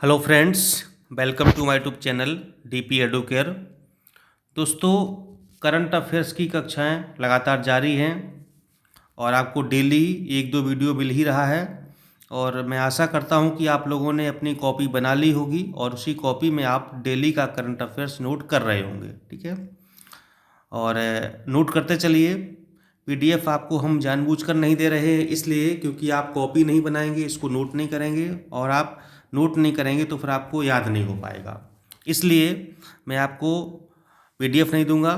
Hello friends, welcome to my YouTube channel DP Educare. दोस्तों, current affairs की कक्षाएं लगातार जारी हैं और आपको डेली एक दो वीडियो मिल ही रहा है। और मैं आशा करता हूं कि आप लोगों ने अपनी कॉपी बना ली होगी और उसी कॉपी में आप डेली का करंट अफेयर्स नोट कर रहे होंगे। ठीक है, और नोट करते चलिए। पीडीएफ आपको हम जानबूझकर नहीं दे रहे हैं, इसलिए क्योंकि आप कॉपी नहीं बनाएंगे, इसको नोट नहीं करेंगे, और आप नोट नहीं करेंगे तो फिर आपको याद नहीं हो पाएगा। इसलिए मैं आपको पीडीएफ नहीं दूंगा,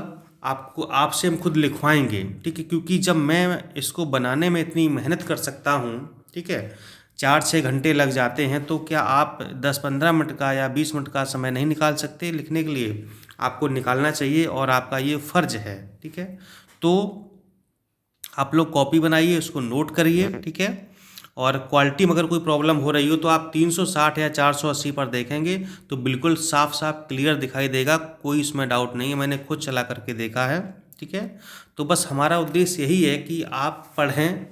आपको आपसे हम खुद लिखवाएंगे। ठीक है, क्योंकि जब मैं इसको बनाने में इतनी मेहनत कर सकता हूँ, ठीक है, 4-6 घंटे लग जाते हैं, तो क्या आप 10-15 मिनट का या 20 मिनट का समय नहीं निकाल सकते लिखने के लिए? आपको निकालना चाहिए और आपका ये फ़र्ज है। ठीक है, तो आप लोग कॉपी बनाइए, उसको नोट करिए। ठीक है, और क्वालिटी में अगर कोई प्रॉब्लम हो रही हो तो आप 360 या 480 पर देखेंगे तो बिल्कुल साफ साफ क्लियर दिखाई देगा, कोई इसमें डाउट नहीं है, मैंने खुद चला करके देखा है। ठीक है, तो बस हमारा उद्देश्य यही है कि आप पढ़ें,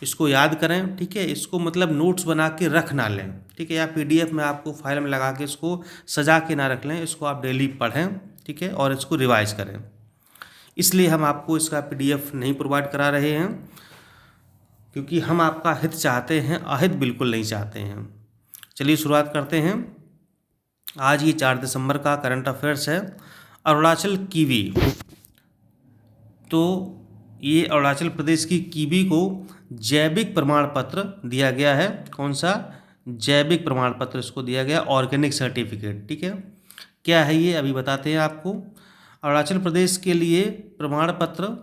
इसको याद करें। ठीक है, इसको मतलब नोट्स बना के रख ना लें। ठीक है, या पीडीएफ में आपको फाइल में लगा के इसको सजा के ना रख लें, इसको आप डेली पढ़ें। ठीक है, और इसको रिवाइज करें। इसलिए हम आपको इसका पीडीएफ नहीं प्रोवाइड करा रहे हैं, क्योंकि हम आपका हित चाहते हैं, अहित बिल्कुल नहीं चाहते हैं। चलिए शुरुआत करते हैं। आज ये 4 दिसंबर का करंट अफेयर्स है। अरुणाचल कीवी, तो ये अरुणाचल प्रदेश की कीवी को जैविक प्रमाण पत्र दिया गया है। कौन सा? जैविक प्रमाण पत्र इसको दिया गया, ऑर्गेनिक सर्टिफिकेट। ठीक है, क्या है ये अभी बताते हैं आपको। अरुणाचल प्रदेश के लिए प्रमाण पत्र,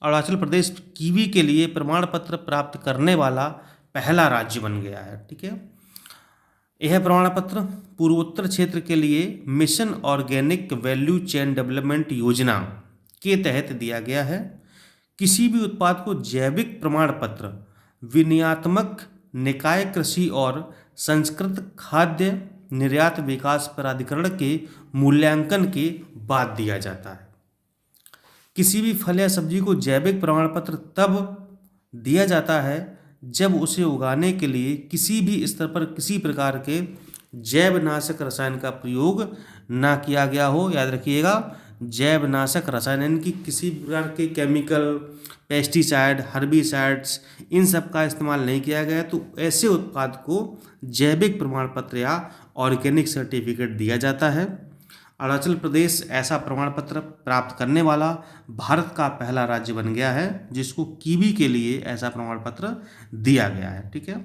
अरुणाचल प्रदेश कीवी के लिए प्रमाण पत्र प्राप्त करने वाला पहला राज्य बन गया है। ठीक है, यह प्रमाण पत्र पूर्वोत्तर क्षेत्र के लिए mission organic value chain development योजना के तहत दिया गया है। किसी भी उत्पाद को जैविक प्रमाण पत्र विनियात्मक निकाय कृषि और संस्कृत खाद्य निर्यात विकास प्राधिकरण के मूल्यांकन के बाद दिया जाता है। किसी भी फल या सब्जी को जैविक प्रमाण पत्र तब दिया जाता है जब उसे उगाने के लिए किसी भी स्तर पर किसी प्रकार के जैवनाशक रसायन का प्रयोग ना किया गया हो। याद रखिएगा, जैवनाशक रसायन यानी कि किसी प्रकार के केमिकल, पेस्टिसाइड, हर्बिसाइड्स, इन सब का इस्तेमाल नहीं किया गया, तो ऐसे उत्पाद को जैविक प्रमाण पत्र या ऑर्गेनिक सर्टिफिकेट दिया जाता है। अरुणाचल प्रदेश ऐसा प्रमाण पत्र प्राप्त करने वाला भारत का पहला राज्य बन गया है जिसको कीवी के लिए ऐसा प्रमाण पत्र दिया गया है। ठीक है,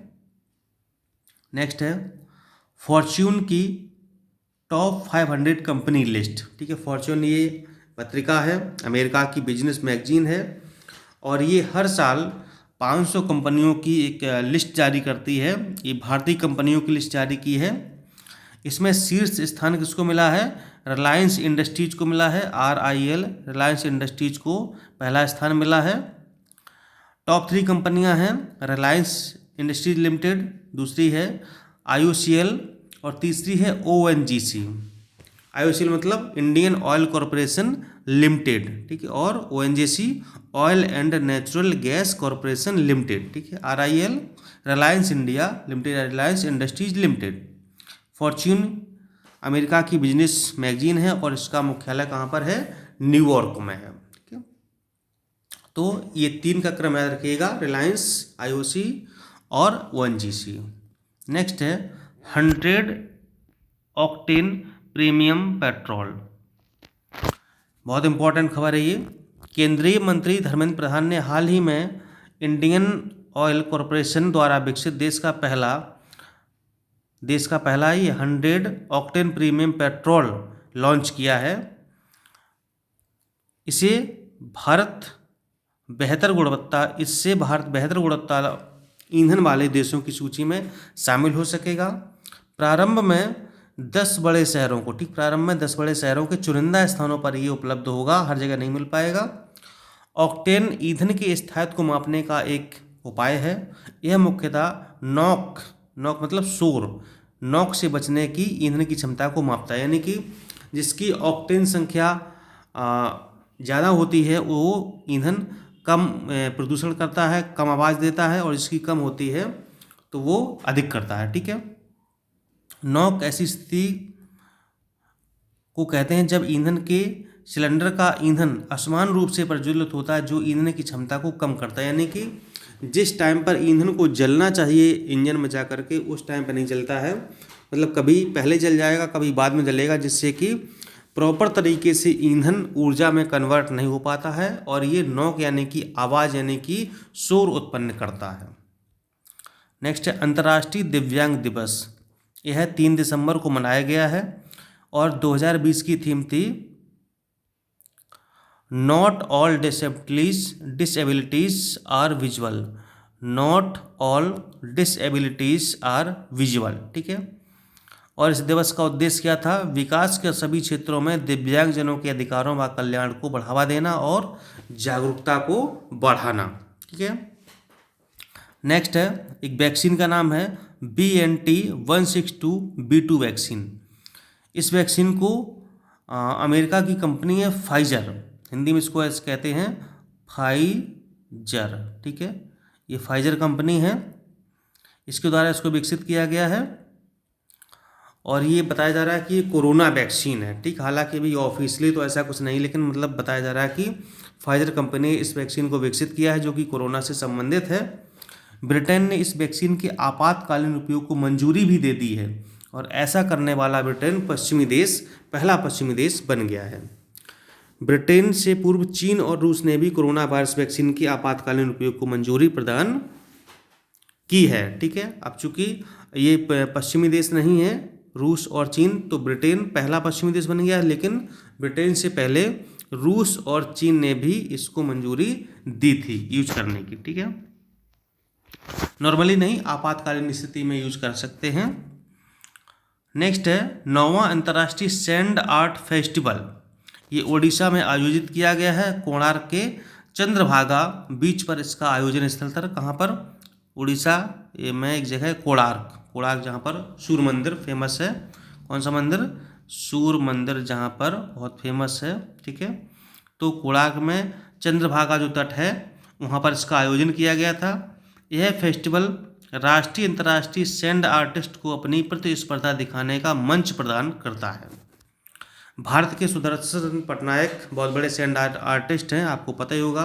नेक्स्ट है फॉर्च्यून की टॉप 500 कंपनी लिस्ट। ठीक है, फॉर्च्यून ये पत्रिका है, अमेरिका की बिजनेस मैगजीन है, और ये हर साल 500 कंपनियों की एक लिस्ट जारी करती है। ये भारतीय कंपनियों की लिस्ट जारी की है। इसमें शीर्ष स्थान किसको मिला है? रिलायंस इंडस्ट्रीज को मिला है। RIL, रिलायंस इंडस्ट्रीज को पहला स्थान मिला है। टॉप 3 कंपनियां हैं रिलायंस इंडस्ट्रीज लिमिटेड, दूसरी है IOCL और तीसरी है ONGC। IOCL मतलब इंडियन ऑयल कॉरपोरेशन लिमिटेड, ठीक है, और ONGC oil and natural gas corporation limited. ठीक है, RIL Reliance India limited, Reliance industries limited. Fortune America की बिजनेस मैगजीन है और इसका मुख्यालय कहाँ पर है? न्यूयॉर्क में है। ठीक है, तो ये 3 का क्रम याद रखिएगा, रिलायंस, IOC और ONGC। नेक्स्ट है 100 ऑक्टेन प्रीमियम पेट्रोल। बहुत इंपॉर्टेंट खबर है ये। केंद्रीय मंत्री धर्मेंद्र प्रधान ने हाल ही में इंडियन ऑयल कॉरपोरेशन द्वारा विकसित देश का पहला ही 100 ऑक्टेन प्रीमियम पेट्रोल लॉन्च किया है। इससे भारत बेहतर गुणवत्ता ईंधन वाले देशों की सूची में शामिल हो सकेगा। प्रारंभ में 10 बड़े शहरों को, ठीक, प्रारंभ में 10 बड़े शहरों के चुनिंदा स्थानों पर ये उपलब्ध होगा, हर जगह नहीं मिल पाएगा। ऑक्टेन ईंधन के स्थायित्व को मापने का एक उपाय है। यह मुख्यतः नॉक मतलब शोर, नॉक से बचने की ईंधन की क्षमता को मापता है, यानी कि जिसकी ऑक्टेन संख्या ज़्यादा होती है वो ईंधन कम प्रदूषण करता है, कम आवाज़ देता है, और जिसकी कम होती है तो वो अधिक करता है। ठीक है, नॉक ऐसी स्थिति को कहते हैं जब ईंधन के सिलेंडर का ईंधन असमान रूप से प्रज्वलित होता है, जो ईंधन की क्षमता को कम करता है। यानी कि जिस टाइम पर ईंधन को जलना चाहिए इंजन में जा करके उस टाइम पर नहीं जलता है, मतलब कभी पहले जल जाएगा कभी बाद में जलेगा, जिससे कि प्रॉपर तरीके से ईंधन ऊर्जा में कन्वर्ट नहीं हो पाता है, और ये नॉक यानी कि आवाज़ यानी कि शोर उत्पन्न करता है। नेक्स्ट है अंतर्राष्ट्रीय दिव्यांग दिवस। यह 3 दिसंबर को मनाया गया है और 2020 की थीम थी not all disabilities are visual. Not all disabilities are visual, ठीक है। और इस दिवस का उद्देश्य क्या था? विकास के सभी क्षेत्रों में दिव्यांगजनों के अधिकारों व कल्याण को बढ़ावा देना और जागरूकता को बढ़ाना, ठीक है। नेक्स्ट है एक वैक्सीन का नाम है BNT162b2 वैक्सीन। इस वैक्सीन को अमेरिका की कंपनी है फाइजर, हिंदी में इसको ऐसे कहते हैं फाइजर, ठीक है। ये फाइजर कंपनी है, इसके द्वारा इसको विकसित किया गया है और ये बताया जा रहा है कि ये कोरोना वैक्सीन है, ठीक। हालांकि अभी ऑफिशियली तो ऐसा कुछ नहीं, लेकिन मतलब बताया जा रहा है कि फाइजर कंपनी ने इस वैक्सीन को विकसित किया है जो कि कोरोना से संबंधित है। ब्रिटेन ने इस वैक्सीन के आपातकालीन उपयोग को मंजूरी भी दे दी है और ऐसा करने वाला ब्रिटेन पहला पश्चिमी देश बन गया है। ब्रिटेन से पूर्व चीन और रूस ने भी कोरोना वायरस वैक्सीन के आपातकालीन उपयोग को मंजूरी प्रदान की है, ठीक है। अब चूंकि ये पश्चिमी देश नहीं है रूस और चीन, तो ब्रिटेन पहला पश्चिमी देश बन गया है, लेकिन ब्रिटेन से पहले रूस और चीन ने भी इसको मंजूरी दी थी यूज करने की, ठीक है। नॉर्मली नहीं, आपातकालीन स्थिति में यूज कर सकते हैं। नेक्स्ट है 9वां अंतर्राष्ट्रीय सैंड आर्ट फेस्टिवल। ये ओडिशा में आयोजित किया गया है, कोणार्क के चंद्रभागा बीच पर इसका आयोजन स्थल था। कहाँ पर? उड़ीसा में एक जगह है कोणार्क, जहाँ पर सूर्य मंदिर फेमस है। कौन सा मंदिर? सूर्य मंदिर, जहाँ पर बहुत फेमस है, ठीक है। तो कोणार्क में चंद्रभागा जो तट है वहाँ पर इसका आयोजन किया गया था। यह फेस्टिवल राष्ट्रीय अंतर्राष्ट्रीय सैंड आर्टिस्ट को अपनी प्रतिस्पर्धा दिखाने का मंच प्रदान करता है। भारत के सुदर्शन पटनायक बहुत बड़े सैंड आर्टिस्ट हैं, आपको पता ही होगा।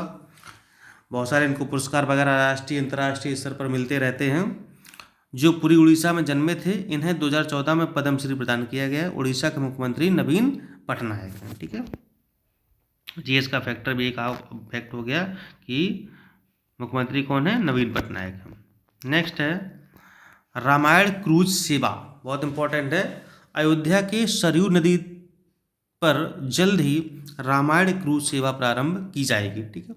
बहुत सारे इनको पुरस्कार वगैरह राष्ट्रीय अंतर्राष्ट्रीय स्तर पर मिलते रहते हैं। जो पूरी उड़ीसा में जन्मे थे, इन्हें 2014 में पद्मश्री प्रदान किया गया है। उड़ीसा के मुख्यमंत्री नवीन पटनायक हैं, ठीक है। जीएस का फैक्टर भी एक फैक्ट हो गया कि मुख्यमंत्री कौन है? नवीन पटनायक हैं। नेक्स्ट है रामायण क्रूज सेवा, बहुत इंपॉर्टेंट है। अयोध्या के सरयू नदी पर जल्द ही रामायण क्रूज सेवा प्रारंभ की जाएगी, ठीक है।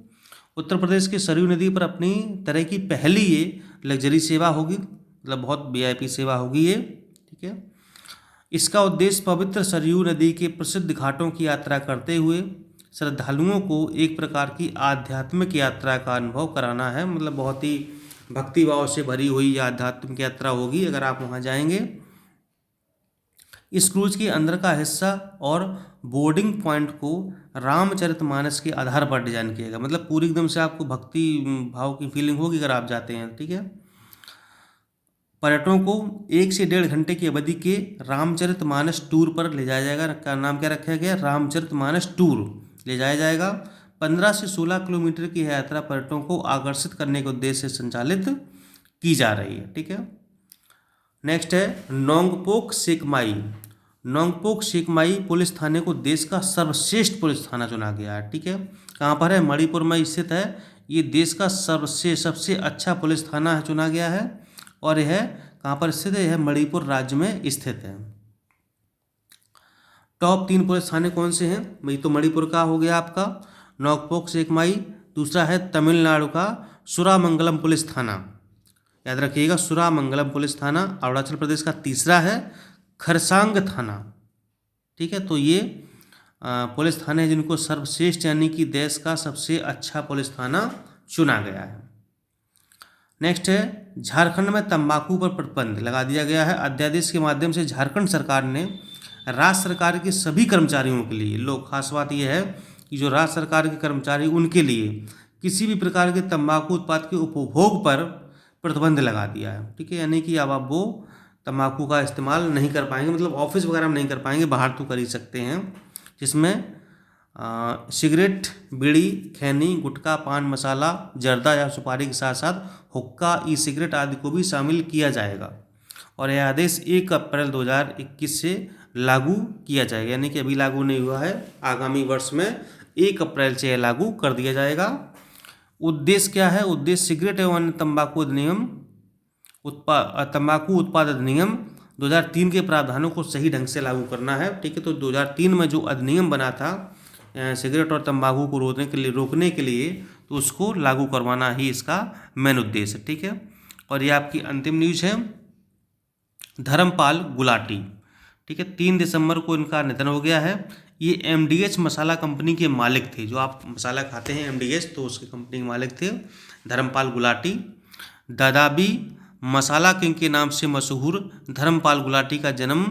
उत्तर प्रदेश के सरयू नदी पर अपनी तरह की पहली ये लग्जरी सेवा होगी, मतलब बहुत वीआईपी सेवा होगी ये, ठीक है। इसका उद्देश्य पवित्र सरयू नदी के प्रसिद्ध घाटों की यात्रा करते हुए श्रद्धालुओं को एक प्रकार की आध्यात्मिक यात्रा का अनुभव कराना है। मतलब बहुत ही भक्तिभाव से भरी हुई यह आध्यात्मिक यात्रा होगी अगर आप वहाँ जाएंगे। इस क्रूज के अंदर का हिस्सा और बोर्डिंग पॉइंट को रामचरितमानस के आधार पर डिजाइन किया गया। मतलब पूरी एकदम से आपको भक्ति भाव की फीलिंग होगी अगर आप जाते हैं, ठीक है। पर्यटकों को 1 से 1.5 घंटे की अवधि के रामचरितमानस टूर पर ले जाया जाएगा। का नाम क्या रखा गया? रामचरितमानस टूर ले जाया जाएगा। 15 से 16 किलोमीटर की यात्रा पर्यटकों को आकर्षित करने के उद्देश्य से संचालित की जा रही है, ठीक है। नेक्स्ट है नोंगपोक सेकमाई। नोंगपोक सेकमाई पुलिस थाने को देश का सर्वश्रेष्ठ पुलिस थाना चुना गया है, ठीक है। कहाँ पर है? मणिपुर में स्थित है। ये देश का सबसे अच्छा पुलिस थाना चुना गया है और यह कहाँ पर स्थित है? यह मणिपुर राज्य में स्थित है। टॉप 3 पुलिस थाने कौन से हैं? भाई तो मणिपुर का हो गया आपका नोंगपोक सेकमाई, दूसरा है तमिलनाडु का सुरामंगलम पुलिस थाना, याद रखिएगा सुरामंगलम पुलिस थाना। अरुणाचल प्रदेश का तीसरा है खरसांग थाना, ठीक है। तो ये पुलिस थाने हैं जिनको सर्वश्रेष्ठ यानी कि देश का सबसे अच्छा पुलिस थाना चुना गया है। नेक्स्ट है झारखंड में तंबाकू पर प्रतिबंध लगा दिया गया है। अध्यादेश के माध्यम से झारखंड सरकार ने राज्य सरकार के सभी कर्मचारियों के लिए, लोग खास बात यह है कि जो राज्य सरकार के कर्मचारी उनके लिए किसी भी प्रकार के तंबाकू उत्पाद के उपभोग पर प्रतिबंध लगा दिया है, ठीक है। यानी कि अब वो तंबाकू का इस्तेमाल नहीं कर पाएंगे, मतलब ऑफिस वगैरह में नहीं कर पाएंगे, बाहर तो कर ही सकते हैं। जिसमें सिगरेट, बीड़ी, खैनी, गुटखा, पान मसाला, जर्दा या सुपारी के साथ साथ हुक्का, ई सिगरेट आदि को भी शामिल किया जाएगा। और यह आदेश 1 अप्रैल 2021 से लागू किया जाएगा, यानी कि अभी लागू नहीं हुआ है, आगामी वर्ष में 1 अप्रैल से यह लागू कर दिया जाएगा। उद्देश्य क्या है? उद्देश्य सिगरेट एवं अन्य तंबाकू अधिनियम तंबाकू उत्पाद अधिनियम 2003 के प्रावधानों को सही ढंग से लागू करना है। ठीक है, तो 2003 में जो अधिनियम बना था सिगरेट और तंबाकू को रोकने के लिए, तो उसको लागू करवाना ही इसका मेन उद्देश्य है। ठीक है, और ये आपकी अंतिम न्यूज है, धर्मपाल गुलाटी। ठीक है, 3 दिसंबर को इनका निधन हो गया है। ये MDH मसाला कंपनी के मालिक थे, जो आप मसाला खाते हैं MDH, तो उसकी कंपनी के मालिक थे धर्मपाल गुलाटी। दादाबी मसाला किंग के नाम से मशहूर धर्मपाल गुलाटी का जन्म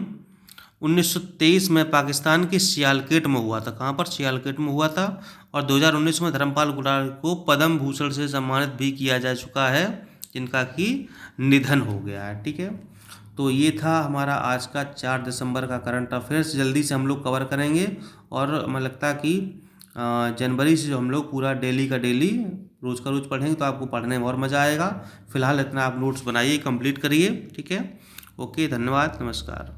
1923 में पाकिस्तान के सियालकोट में हुआ था। कहाँ पर? सियालकोट में हुआ था। और 2019 में धर्मपाल गुलाटी को पद्म भूषण से सम्मानित भी किया जा चुका है, जिनका कि निधन हो गया है। ठीक है, तो ये था हमारा आज का 4 दिसंबर का करंट अफेयर्स। जल्दी से हम लोग कवर करेंगे, और मुझे लगता है कि जनवरी से जो हम लोग पूरा डेली का डेली, रोज़ का रोज़ पढ़ेंगे, तो आपको पढ़ने में और मज़ा आएगा। फिलहाल इतना आप नोट्स बनाइए, कंप्लीट करिए। ठीक है, ओके, धन्यवाद, नमस्कार।